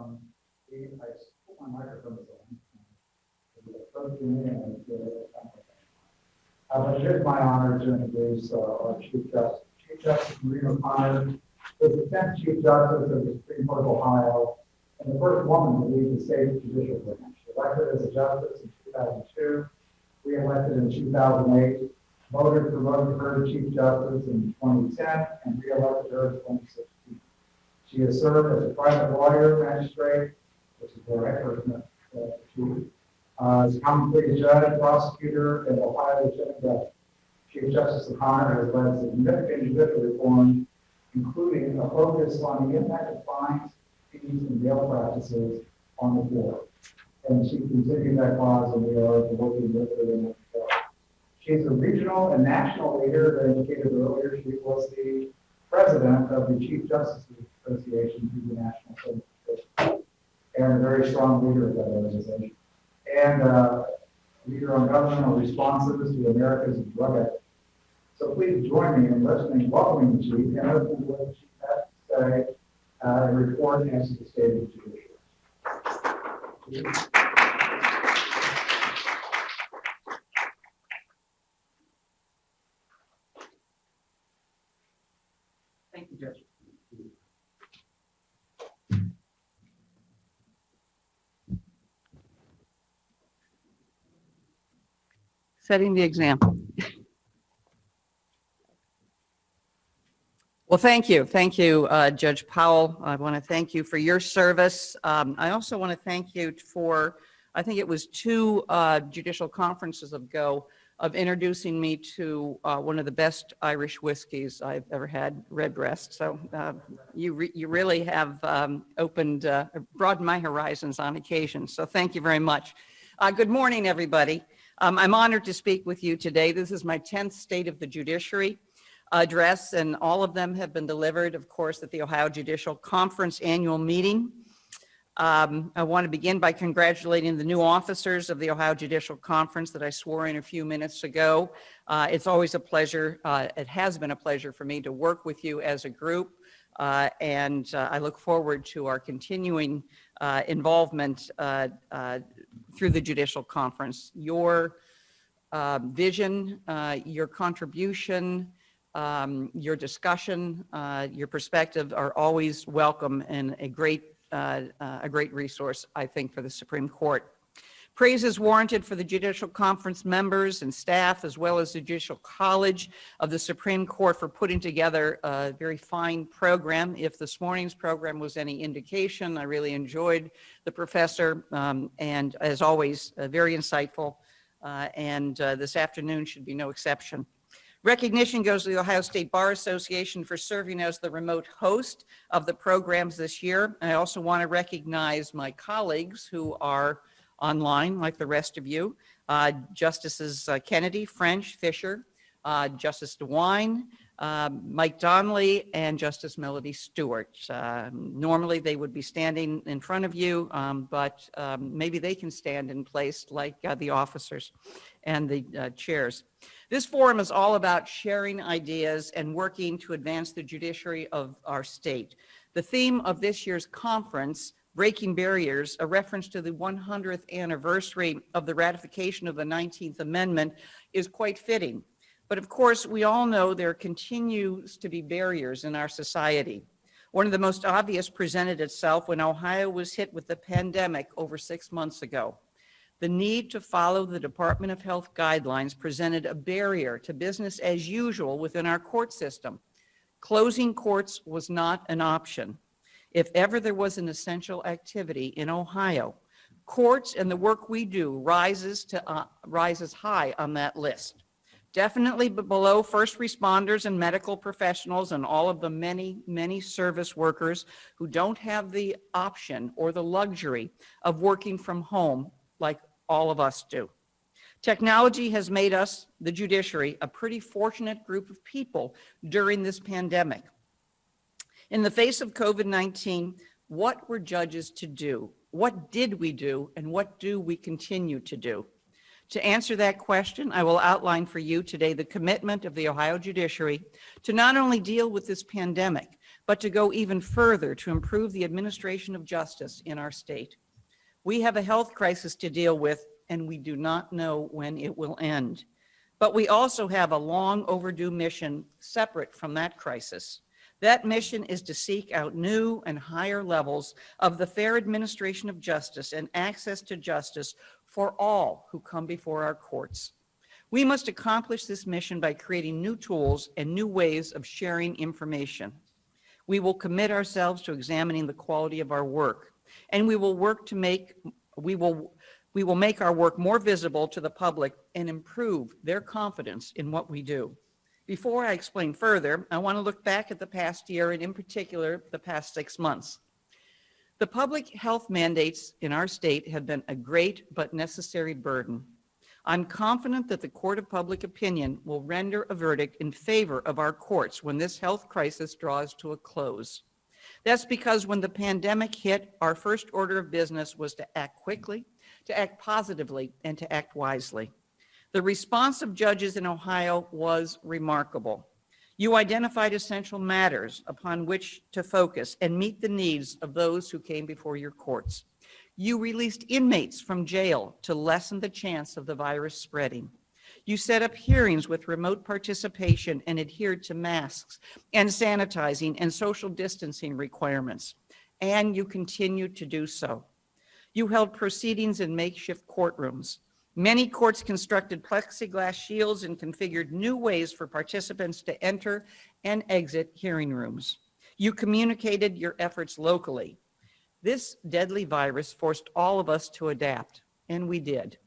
I put my microphone on. But it is my honor to introduce our Chief Justice. Chief Justice Maureen O'Connor was the 10th Chief Justice of the Supreme Court of Ohio and the first woman to lead the state's judicial branch. Elected as a justice in 2002, re-elected in 2008, voters promoted her to Chief Justice in 2010, and re-elected her in 2016. She has served as a private lawyer, magistrate, which is where I first met Chief, as a common pleas judge, prosecutor, and Ohio Lieutenant Judge. Chief Justice O'Connor has led significant judicial reform, including a focus on the impact of fines, fees, and bail practices on the floor. And she continued that cause, and we are working with her in that regard. She's a regional and national leader. As I indicated earlier, she was the president of the Chief Justice Association through the National Association, and a very strong leader of that organization. And leader on governmental responses to America's drug epidemic. So please join me in welcoming the Chief, and listening to what the Chief has to say and report as to the state of the judiciary. Thank you, Judge. Setting the example. Well, thank you. Thank you, Judge Powell. I want to thank you for your service. I also want to thank you for, I think it was 2 judicial conferences ago, of introducing me to one of the best Irish whiskeys I've ever had, Redbreast. So you really have broadened my horizons on occasion. So thank you very much. Good morning, everybody. I'm honored to speak with you today. This is my 10th State of the Judiciary address, and all of them have been delivered, of course, at the Ohio Judicial Conference annual meeting. I want to begin by congratulating the new officers of the Ohio Judicial Conference that I swore in a few minutes ago. It's always a pleasure. It has been a pleasure for me to work with you as a group, and I look forward to our continuing involvement through the Judicial Conference. Your vision, your contribution, your discussion, your perspective are always welcome and a great resource, I think, for the Supreme Court. Praise is warranted for the Judicial Conference members and staff, as well as the Judicial College of the Supreme Court, for putting together a very fine program. If this morning's program was any indication, I really enjoyed the professor, and as always, very insightful, and this afternoon should be no exception. Recognition goes to the Ohio State Bar Association for serving as the remote host of the programs this year. I also want to recognize my colleagues who are online, like the rest of you, Justices Kennedy, French, Fisher, Justice DeWine, Mike Donnelly, and Justice Melody Stewart. Normally they would be standing in front of you, but maybe they can stand in place like the officers and the chairs. This forum is all about sharing ideas and working to advance the judiciary of our state. The theme of this year's conference, Breaking Barriers, a reference to the 100th anniversary of the ratification of the 19th Amendment, is quite fitting. But of course, we all know there continues to be barriers in our society. One of the most obvious presented itself when Ohio was hit with the pandemic over 6 months ago. The need to follow the Department of Health guidelines presented a barrier to business as usual within our court system. Closing courts was not an option. If ever there was an essential activity in Ohio, courts and the work we do rises high on that list. Definitely below first responders and medical professionals and all of the many, many service workers who don't have the option or the luxury of working from home like all of us do. Technology has made us, the judiciary, a pretty fortunate group of people during this pandemic. In the face of COVID-19, what were judges to do? What did we do, and what do we continue to do? To answer that question, I will outline for you today the commitment of the Ohio Judiciary to not only deal with this pandemic, but to go even further to improve the administration of justice in our state. We have a health crisis to deal with, and we do not know when it will end. But we also have a long overdue mission separate from that crisis. That mission is to seek out new and higher levels of the fair administration of justice and access to justice for all who come before our courts. We must accomplish this mission by creating new tools and new ways of sharing information. We will commit ourselves to examining the quality of our work, and we will make our work more visible to the public and improve their confidence in what we do. Before I explain further, I want to look back at the past year and in particular, the past 6 months. The public health mandates in our state have been a great but necessary burden. I'm confident that the Court of Public Opinion will render a verdict in favor of our courts when this health crisis draws to a close. That's because when the pandemic hit, our first order of business was to act quickly, to act positively, and to act wisely. The response of judges in Ohio was remarkable. You identified essential matters upon which to focus and meet the needs of those who came before your courts. You released inmates from jail to lessen the chance of the virus spreading. You set up hearings with remote participation and adhered to masks and sanitizing and social distancing requirements, and you continue to do so. You held proceedings in makeshift courtrooms. Many courts constructed plexiglass shields and configured new ways for participants to enter and exit hearing rooms. You communicated your efforts locally. This deadly virus forced all of us to adapt, and we did.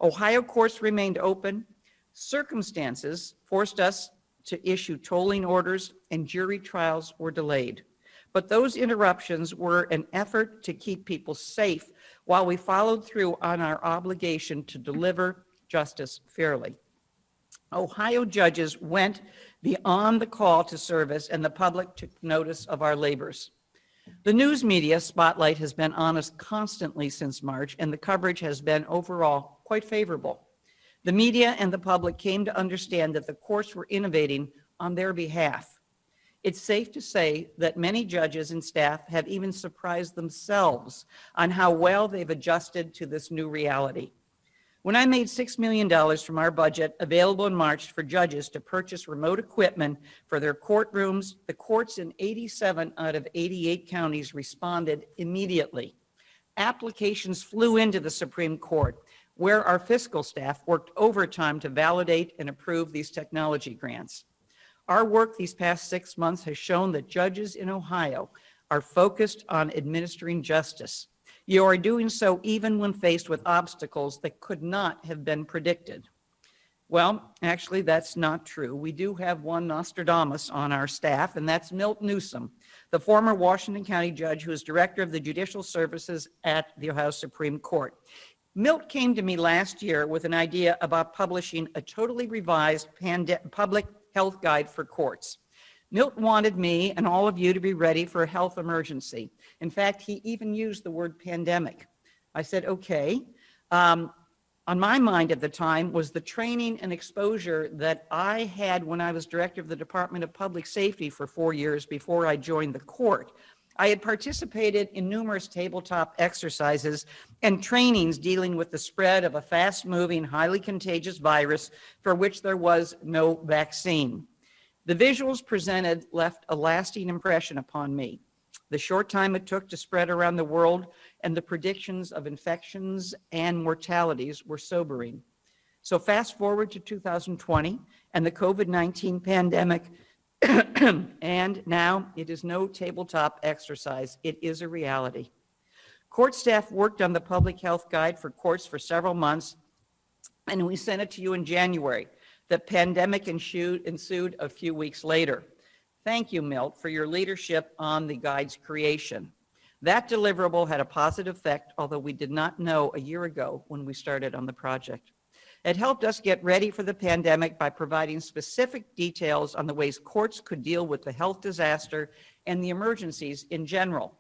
Ohio courts remained open. Circumstances forced us to issue tolling orders, and jury trials were delayed. But those interruptions were an effort to keep people safe while we followed through on our obligation to deliver justice fairly. Ohio judges went beyond the call to service, and the public took notice of our labors. The news media spotlight has been on us constantly since March, and the coverage has been overall quite favorable. The media and the public came to understand that the courts were innovating on their behalf. It's safe to say that many judges and staff have even surprised themselves on how well they've adjusted to this new reality. When I made $6 million from our budget available in March for judges to purchase remote equipment for their courtrooms, the courts in 87 out of 88 counties responded immediately. Applications flew into the Supreme Court, where our fiscal staff worked overtime to validate and approve these technology grants. Our work these past 6 months has shown that judges in Ohio are focused on administering justice. You are doing so even when faced with obstacles that could not have been predicted. Well, actually, that's not true. We do have one Nostradamus on our staff, and that's Milt Newsom, the former Washington County judge who is director of the Judicial Services at the Ohio Supreme Court. Milt came to me last year with an idea about publishing a totally revised public health guide for courts. Milt wanted me and all of you to be ready for a health emergency. In fact, he even used the word pandemic. I said, okay. On my mind at the time was the training and exposure that I had when I was director of the Department of Public Safety for 4 years before I joined the court. I had participated in numerous tabletop exercises and trainings dealing with the spread of a fast-moving, highly contagious virus for which there was no vaccine. The visuals presented left a lasting impression upon me. The short time it took to spread around the world and the predictions of infections and mortalities were sobering. So fast forward to 2020 and the COVID-19 pandemic, and now it is no tabletop exercise. It is a reality. Court staff worked on the public health guide for courts for several months, and we sent it to you in January. The pandemic ensued a few weeks later. Thank you, Milt, for your leadership on the guide's creation. That deliverable had a positive effect, although we did not know a year ago when we started on the project. It helped us get ready for the pandemic by providing specific details on the ways courts could deal with the health disaster and the emergencies in general.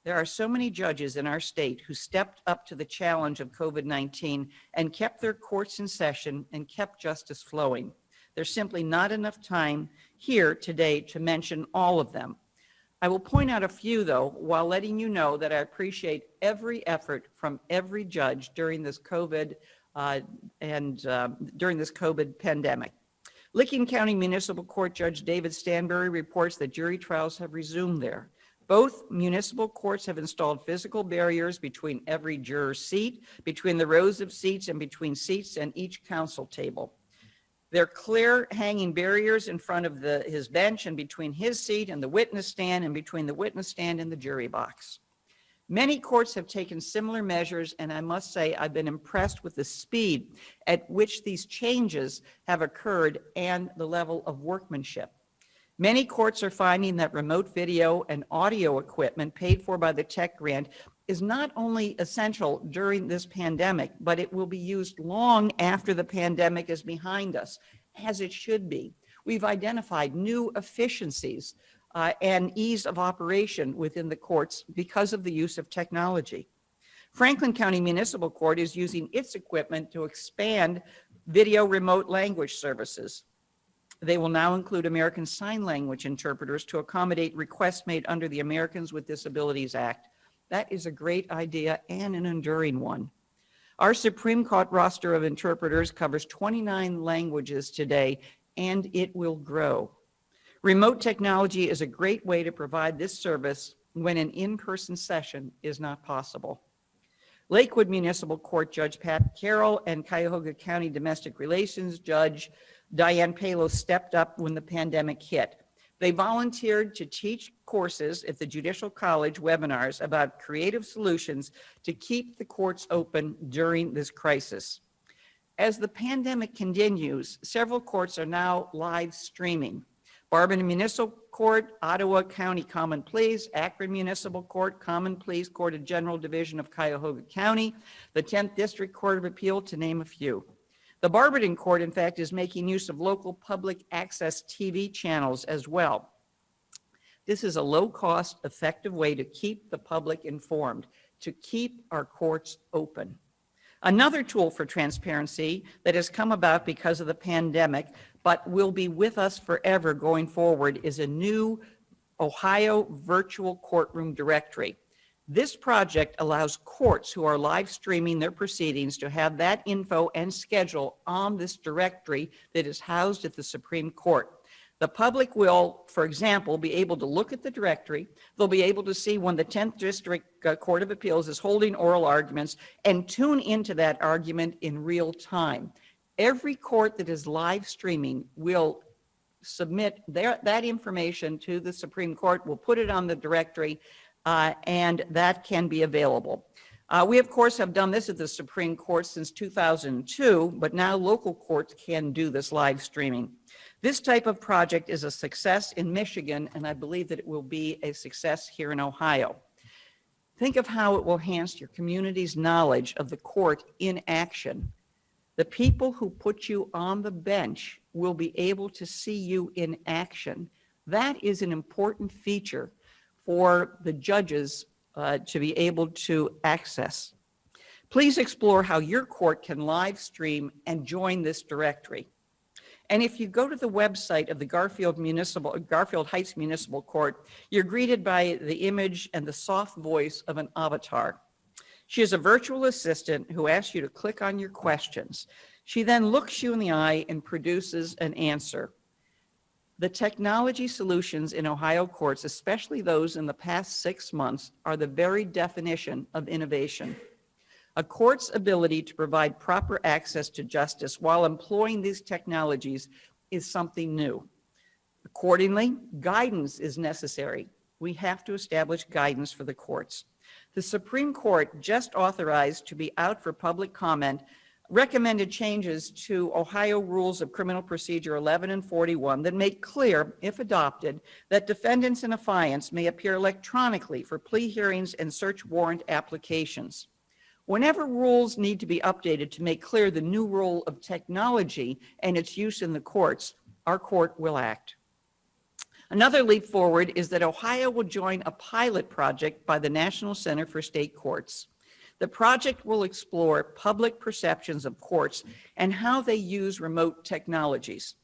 There are so many judges in our state who stepped up to the challenge of COVID-19 and kept their courts in session and kept justice flowing. There's simply not enough time here today to mention all of them. I will point out a few, though, while letting you know that I appreciate every effort from every judge during this COVID pandemic. Licking County Municipal Court Judge David Stanbury reports that jury trials have resumed there. Both municipal courts have installed physical barriers between every juror's seat, between the rows of seats, and between seats and each counsel table. There are clear hanging barriers in front of his bench and between his seat and the witness stand and between the witness stand and the jury box. Many courts have taken similar measures, and I must say I've been impressed with the speed at which these changes have occurred and the level of workmanship. Many courts are finding that remote video and audio equipment paid for by the tech grant is not only essential during this pandemic, but it will be used long after the pandemic is behind us, as it should be. We've identified new efficiencies and ease of operation within the courts because of the use of technology. Franklin County Municipal Court is using its equipment to expand video remote language services. They will now include American Sign Language interpreters to accommodate requests made under the Americans with Disabilities Act. That is a great idea and an enduring one. Our Supreme Court roster of interpreters covers 29 languages today, and it will grow. Remote technology is a great way to provide this service when an in-person session is not possible. Lakewood Municipal Court Judge Pat Carroll and Cuyahoga County Domestic Relations Judge Diane Palos stepped up when the pandemic hit. They volunteered to teach courses at the Judicial College webinars about creative solutions to keep the courts open during this crisis. As the pandemic continues, several courts are now live streaming. Barberton Municipal Court, Ottawa County Common Pleas, Akron Municipal Court, Common Pleas Court of General Division of Cuyahoga County, the 10th District Court of Appeal, to name a few. The Barberton Court, in fact, is making use of local public access TV channels as well. This is a low-cost, effective way to keep the public informed, to keep our courts open. Another tool for transparency that has come about because of the pandemic, but will be with us forever going forward, is a new Ohio Virtual Courtroom Directory. This project allows courts who are live streaming their proceedings to have that info and schedule on this directory that is housed at the Supreme Court. The public will, for example, be able to look at the directory. They'll be able to see when the 10th District Court of Appeals is holding oral arguments and tune into that argument in real time. Every court that is live streaming will submit that information to the Supreme Court, will put it on the directory, and that can be available. We, of course, have done this at the Supreme Court since 2002, but now local courts can do this live streaming. This type of project is a success in Michigan, and I believe that it will be a success here in Ohio. Think of how it will enhance your community's knowledge of the court in action. The people who put you on the bench will be able to see you in action. That is an important feature for the judges to be able to access. Please explore how your court can live stream and join this directory. And if you go to the website of the Garfield Heights Municipal Court, you're greeted by the image and the soft voice of an avatar. She is a virtual assistant who asks you to click on your questions. She then looks you in the eye and produces an answer. The technology solutions in Ohio courts, especially those in the past 6 months, are the very definition of innovation. A court's ability to provide proper access to justice while employing these technologies is something new. Accordingly, guidance is necessary. We have to establish guidance for the courts. The Supreme Court just authorized to be out for public comment recommended changes to Ohio Rules of Criminal Procedure 11 and 41 that make clear, if adopted, that defendants in affiance may appear electronically for plea hearings and search warrant applications. Whenever rules need to be updated to make clear the new role of technology and its use in the courts, our court will act. Another leap forward is that Ohio will join a pilot project by the National Center for State Courts. The project will explore public perceptions of courts and how they use remote technologies.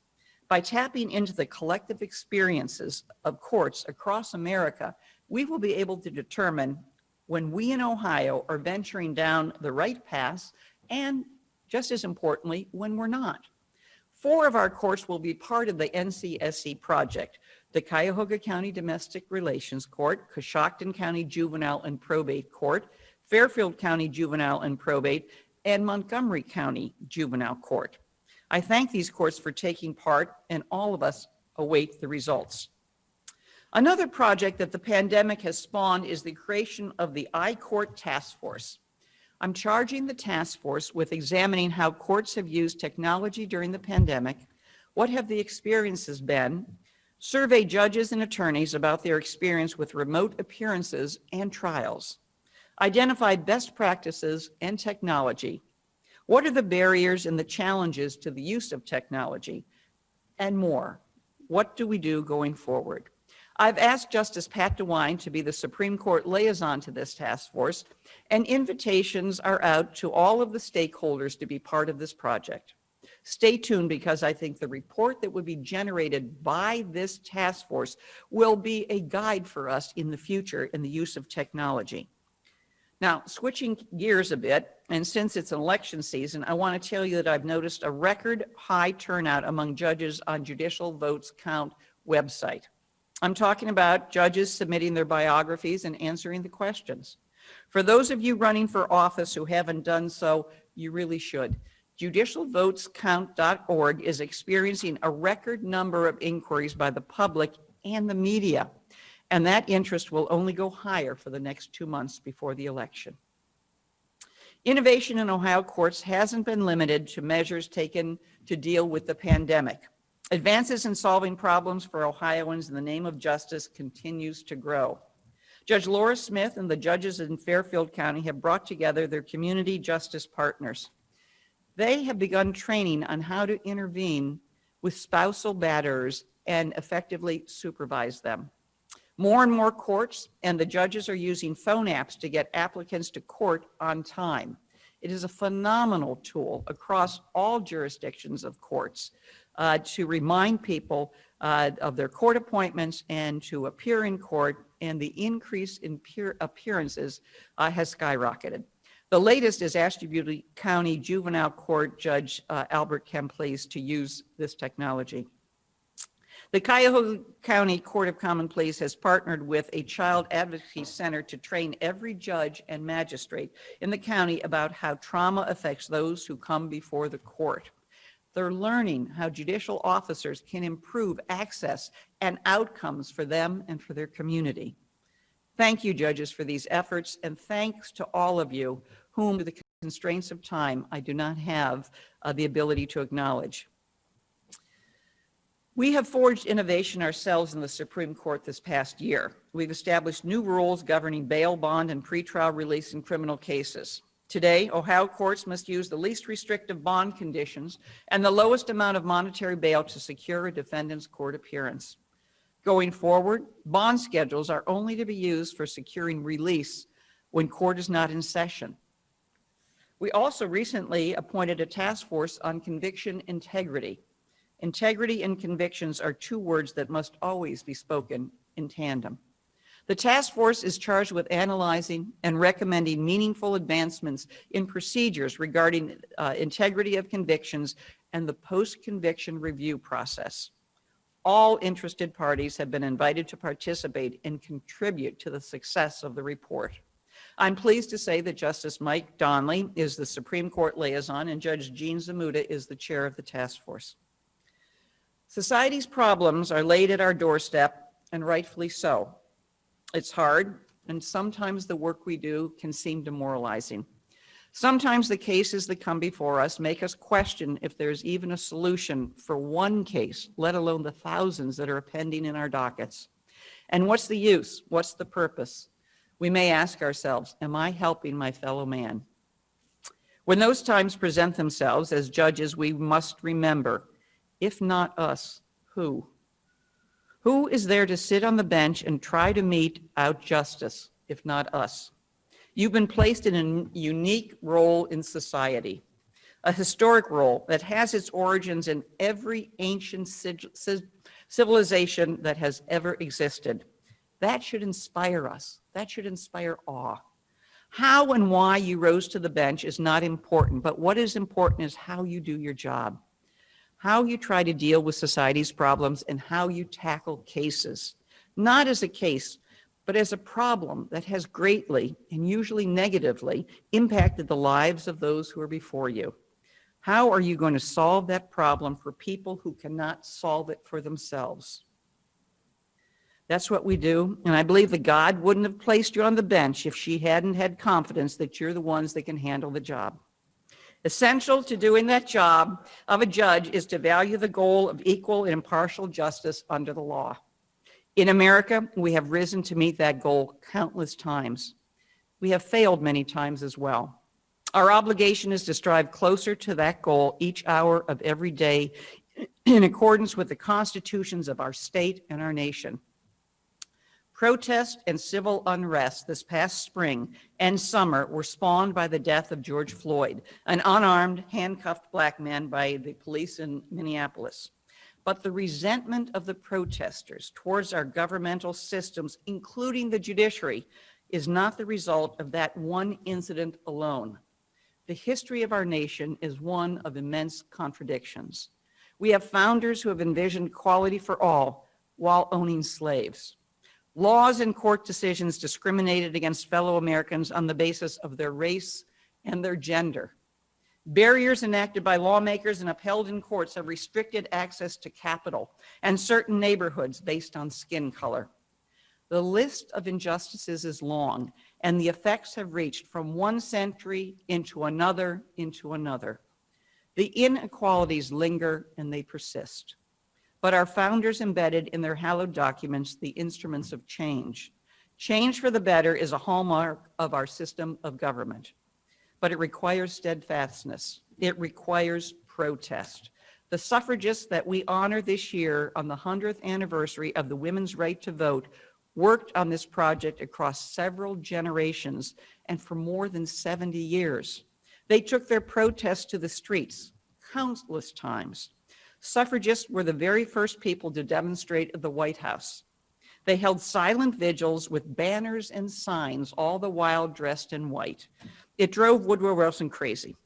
By tapping into the collective experiences of courts across America, we will be able to determine when we in Ohio are venturing down the right path, and just as importantly, when we're not. 4 of our courts will be part of the NCSC project: the Cuyahoga County Domestic Relations Court, Coshocton County Juvenile and Probate Court, Fairfield County Juvenile and Probate, and Montgomery County Juvenile Court. I thank these courts for taking part, and all of us await the results. Another project that the pandemic has spawned is the creation of the iCourt Task Force. I'm charging the task force with examining how courts have used technology during the pandemic, what have the experiences been, survey judges and attorneys about their experience with remote appearances and trials, identify best practices and technology, what are the barriers and the challenges to the use of technology, and more. What do we do going forward? I've asked Justice Pat DeWine to be the Supreme Court liaison to this task force, and invitations are out to all of the stakeholders to be part of this project. Stay tuned, because I think the report that would be generated by this task force will be a guide for us in the future in the use of technology. Now, switching gears a bit, and since it's an election season, I want to tell you that I've noticed a record high turnout among judges on Judicial Votes Count website. I'm talking about judges submitting their biographies and answering the questions. For those of you running for office who haven't done so, you really should. JudicialVotesCount.org is experiencing a record number of inquiries by the public and the media, and that interest will only go higher for the next 2 months before the election. Innovation in Ohio courts hasn't been limited to measures taken to deal with the pandemic. Advances in solving problems for Ohioans in the name of justice continues to grow. Judge Laura Smith and the judges in Fairfield County have brought together their community justice partners. They have begun training on how to intervene with spousal batterers and effectively supervise them. More and more courts and the judges are using phone apps to get applicants to court on time. It is a phenomenal tool across all jurisdictions of courts to remind people of their court appointments and to appear in court, and the increase in appearances has skyrocketed. The latest is Ashtabula County Juvenile Court Judge Albert Kemplese to use this technology. The Cuyahoga County Court of Common Pleas has partnered with a child advocacy center to train every judge and magistrate in the county about how trauma affects those who come before the court. They're learning how judicial officers can improve access and outcomes for them and for their community. Thank you, judges, for these efforts, and thanks to all of you whom, due to the constraints of time, I do not have the ability to acknowledge. We have forged innovation ourselves in the Supreme Court this past year. We've established new rules governing bail, bond, and pretrial release in criminal cases. Today, Ohio courts must use the least restrictive bond conditions and the lowest amount of monetary bail to secure a defendant's court appearance. Going forward, bond schedules are only to be used for securing release when court is not in session. We also recently appointed a task force on conviction integrity. Integrity and convictions are 2 words that must always be spoken in tandem. The task force is charged with analyzing and recommending meaningful advancements in procedures regarding integrity of convictions and the post-conviction review process. All interested parties have been invited to participate and contribute to the success of the report. I'm pleased to say that Justice Mike Donnelly is the Supreme Court liaison and Judge Jean Zamuda is the chair of the task force. Society's problems are laid at our doorstep, and rightfully so. It's hard, and sometimes the work we do can seem demoralizing. Sometimes the cases that come before us make us question if there's even a solution for one case, let alone the thousands that are pending in our dockets. And what's the use? What's the purpose? We may ask ourselves, am I helping my fellow man? When those times present themselves, as judges, we must remember, if not us, who? Who is there to sit on the bench and try to mete out justice, if not us? You've been placed in a unique role in society. a historic role that has its origins in every ancient civilization that has ever existed. That should inspire us. That should inspire awe. How and why you rose to the bench is not important, but what is important is how you do your job, how you try to deal with society's problems, and how you tackle cases, not as a case, but as a problem that has greatly and usually negatively impacted the lives of those who are before you. How are you going to solve that problem for people who cannot solve it for themselves? That's what we do, and I believe that God wouldn't have placed you on the bench if she hadn't had confidence that you're the ones that can handle the job. Essential to doing that job of a judge is to value the goal of equal and impartial justice under the law. In America, we have risen to meet that goal countless times. We have failed many times as well. Our obligation is to strive closer to that goal each hour of every day in accordance with the constitutions of our state and our nation. Protest and civil unrest this past spring and summer were spawned by the death of George Floyd, an unarmed, handcuffed black man by the police in Minneapolis. But the resentment of the protesters towards our governmental systems, including the judiciary, is not the result of that one incident alone. The history of our nation is one of immense contradictions. We have founders who have envisioned equality for all while owning slaves. Laws and court decisions discriminated against fellow Americans on the basis of their race and their gender. Barriers enacted by lawmakers and upheld in courts have restricted access to capital and certain neighborhoods based on skin color. The list of injustices is long, and the effects have reached from one century into another. The inequalities linger and they persist. But our founders embedded in their hallowed documents the instruments of change. Change for the better is a hallmark of our system of government, but it requires steadfastness. It requires protest. The suffragists that we honor this year on the 100th anniversary of the women's right to vote worked on this project across several generations and for more than 70 years. They took their protests to the streets countless times. Suffragists were the very first people to demonstrate at the White House. They held silent vigils with banners and signs, all the while dressed in white. It drove Woodrow Wilson crazy.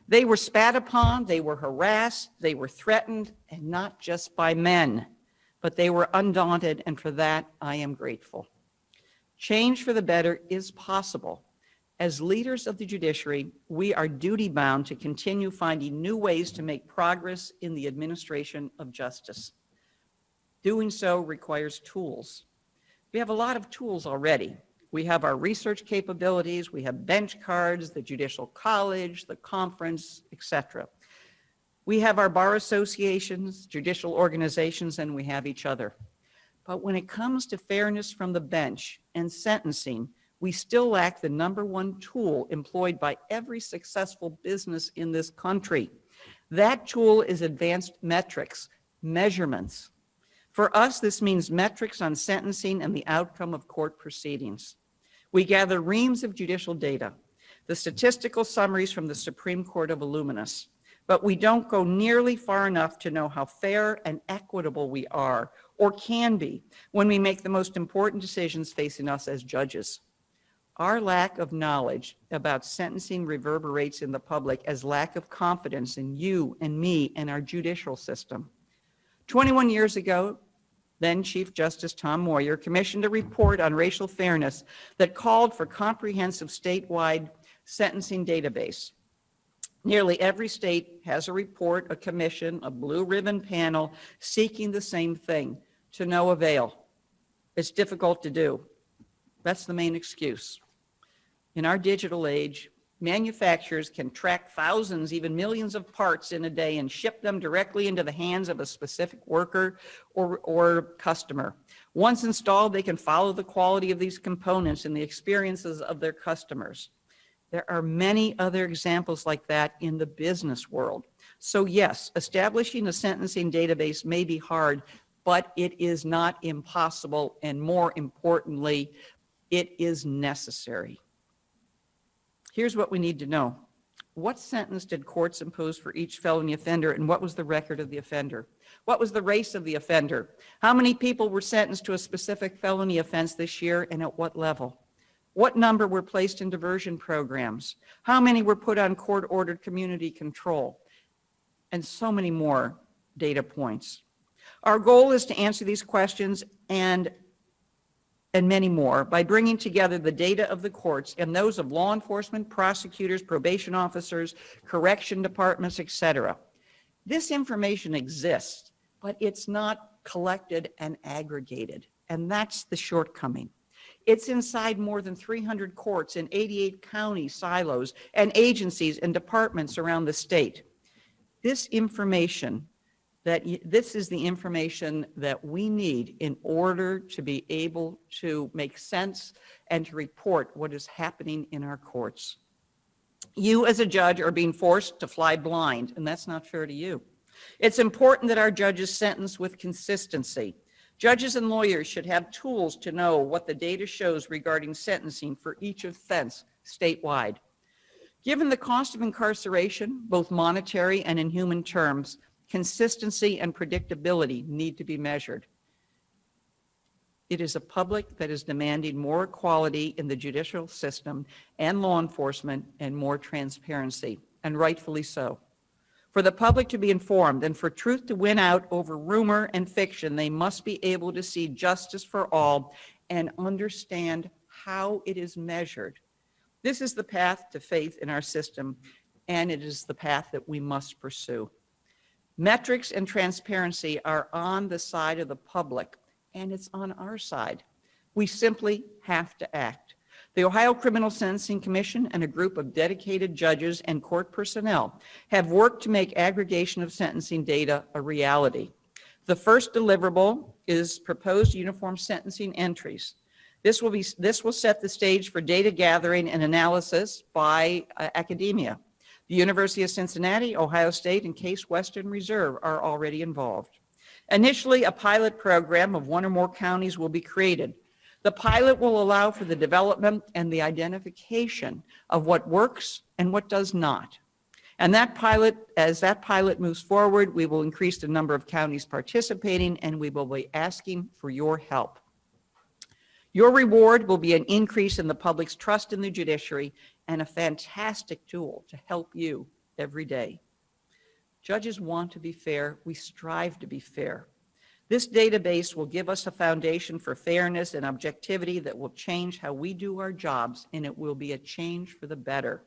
They were spat upon, they were harassed, they were threatened, and not just by men, but they were undaunted, and for that, I am grateful. Change for the better is possible. As leaders of the judiciary, we are duty-bound to continue finding new ways to make progress in the administration of justice. Doing so requires tools. We have a lot of tools already. We have our research capabilities, we have bench cards, the Judicial College, the conference, etc. We have our bar associations, judicial organizations, and we have each other. But when it comes to fairness from the bench and sentencing, we still lack the number one tool employed by every successful business in this country. That tool is advanced metrics, measurements. For us, this means metrics on sentencing and the outcome of court proceedings. We gather reams of judicial data, the statistical summaries from the Supreme Court are voluminous, but we don't go nearly far enough to know how fair and equitable we are, or can be, when we make the most important decisions facing us as judges. Our lack of knowledge about sentencing reverberates in the public as lack of confidence in you and me and our judicial system. 21 years ago, then Chief Justice Tom Moyer commissioned a report on racial fairness that called for comprehensive statewide sentencing database. Nearly every state has a report, a commission, a blue ribbon panel seeking the same thing, to no avail. It's difficult to do. That's the main excuse. In our digital age, manufacturers can track thousands, even millions of parts in a day and ship them directly into the hands of a specific worker or customer. Once installed, they can follow the quality of these components and the experiences of their customers. There are many other examples like that in the business world. So yes, establishing a sentencing database may be hard, but it is not impossible, and more importantly, it is necessary. Here's what we need to know. What sentence did courts impose for each felony offender, and what was the record of the offender? What was the race of the offender? How many people were sentenced to a specific felony offense this year, and at what level? What number were placed in diversion programs? How many were put on court-ordered community control? And so many more data points. Our goal is to answer these questions and many more by bringing together the data of the courts and those of law enforcement, prosecutors, probation officers, correction departments, etc. This information exists, but it's not collected and aggregated, and that's the shortcoming. It's inside more than 300 courts in 88 county silos and agencies and departments around the state. This is the information that we need in order to be able to make sense and to report what is happening in our courts. You as a judge are being forced to fly blind, and that's not fair to you. It's important that our judges sentence with consistency. Judges and lawyers should have tools to know what the data shows regarding sentencing for each offense statewide. Given the cost of incarceration, both monetary and in human terms, consistency and predictability need to be measured. It is a public that is demanding more equality in the judicial system and law enforcement and more transparency, and rightfully so. For the public to be informed and for truth to win out over rumor and fiction, they must be able to see justice for all and understand how it is measured. This is the path to faith in our system, and it is the path that we must pursue. Metrics and transparency are on the side of the public, and it's on our side. We simply have to act. The Ohio Criminal Sentencing Commission and a group of dedicated judges and court personnel have worked to make aggregation of sentencing data a reality. The first deliverable is proposed uniform sentencing entries. This will set the stage for data gathering and analysis by academia. The University of Cincinnati, Ohio State, and Case Western Reserve are already involved. Initially, a pilot program of one or more counties will be created. The pilot will allow for the development and the identification of what works and what does not. And as that pilot moves forward, we will increase the number of counties participating, and we will be asking for your help. Your reward will be an increase in the public's trust in the judiciary and a fantastic tool to help you every day. Judges want to be fair. We strive to be fair. This database will give us a foundation for fairness and objectivity that will change how we do our jobs, and it will be a change for the better.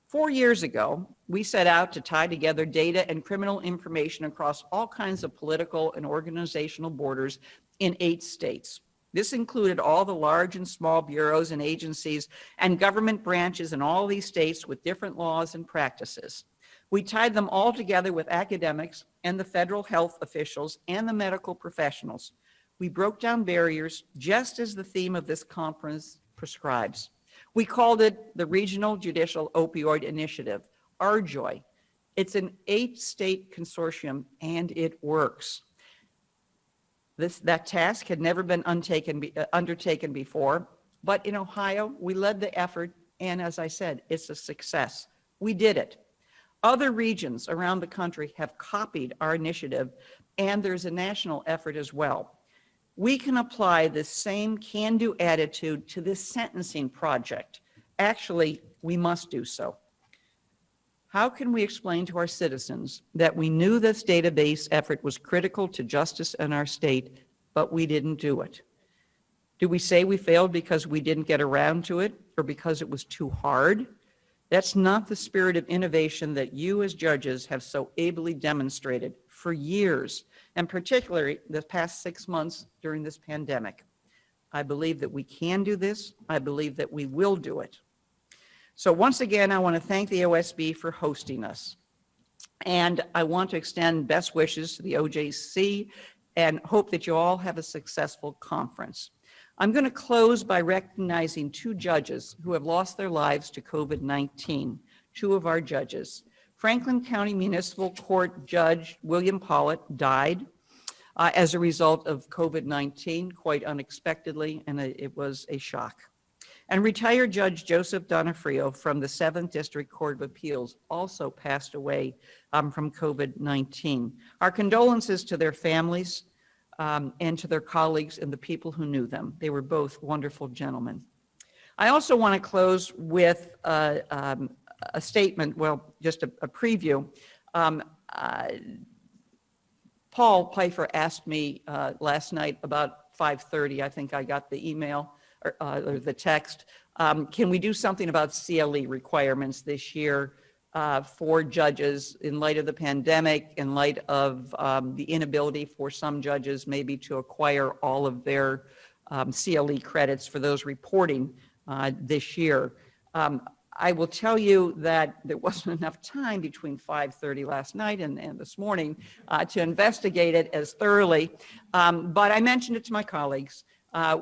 4 years ago, we set out to tie together data and criminal information across all kinds of political and organizational borders in 8 states. This included all the large and small bureaus and agencies and government branches in all these states with different laws and practices. We tied them all together with academics and the federal health officials and the medical professionals. We broke down barriers just as the theme of this conference prescribes. We called it the Regional Judicial Opioid Initiative, RJOI. It's an 8-state consortium, and it works. That task had never been undertaken before, but in Ohio, we led the effort, and as I said, it's a success. We did it. Other regions around the country have copied our initiative, and there's a national effort as well. We can apply this same can-do attitude to this sentencing project. Actually, we must do so. How can we explain to our citizens that we knew this database effort was critical to justice in our state, but we didn't do it? Do we say we failed because we didn't get around to it or because it was too hard? That's not the spirit of innovation that you as judges have so ably demonstrated for years, and particularly the past 6 months during this pandemic. I believe that we can do this. I believe that we will do it. So once again, I want to thank the OSB for hosting us. And I want to extend best wishes to the OJC and hope that you all have a successful conference. I'm going to close by recognizing 2 judges who have lost their lives to COVID-19, 2 of our judges. Franklin County Municipal Court Judge William Pollitt died as a result of COVID-19, quite unexpectedly, and it was a shock. And retired Judge Joseph Donofrio from the 7th District Court of Appeals also passed away from COVID-19. Our condolences to their families and to their colleagues and the people who knew them. They were both wonderful gentlemen. I also want to close with a statement, well, just a preview. Paul Pfeiffer asked me last night about 5:30, I think I got the email or the text. Can we do something about CLE requirements this year for judges in light of the pandemic, in light of the inability for some judges maybe to acquire all of their CLE credits for those reporting this year? I will tell you that there wasn't enough time between 5:30 last night and this morning to investigate it as thoroughly, but I mentioned it to my colleagues.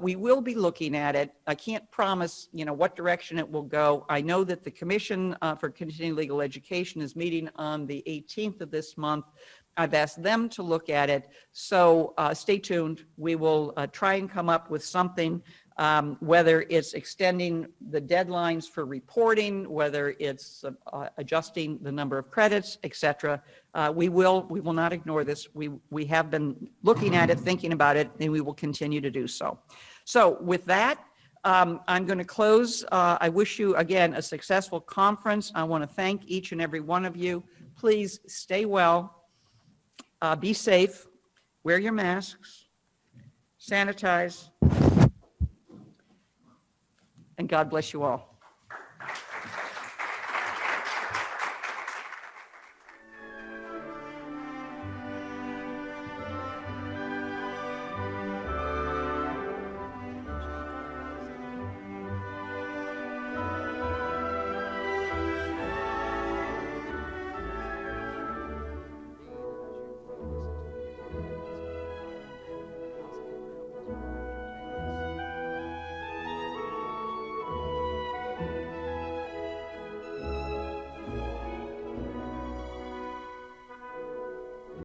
We will be looking at it. I can't promise, what direction it will go. I know that the Commission for Continuing Legal Education is meeting on the 18th of this month. I've asked them to look at it, so stay tuned. We will try and come up with something, whether it's extending the deadlines for reporting, whether it's adjusting the number of credits, etc. We will not ignore this. We have been looking at it, thinking about it, and we will continue to do so. So with that, I'm going to close. I wish you, again, a successful conference. I want to thank each and every one of you. Please stay well. Be safe, wear your masks, sanitize, and God bless you all.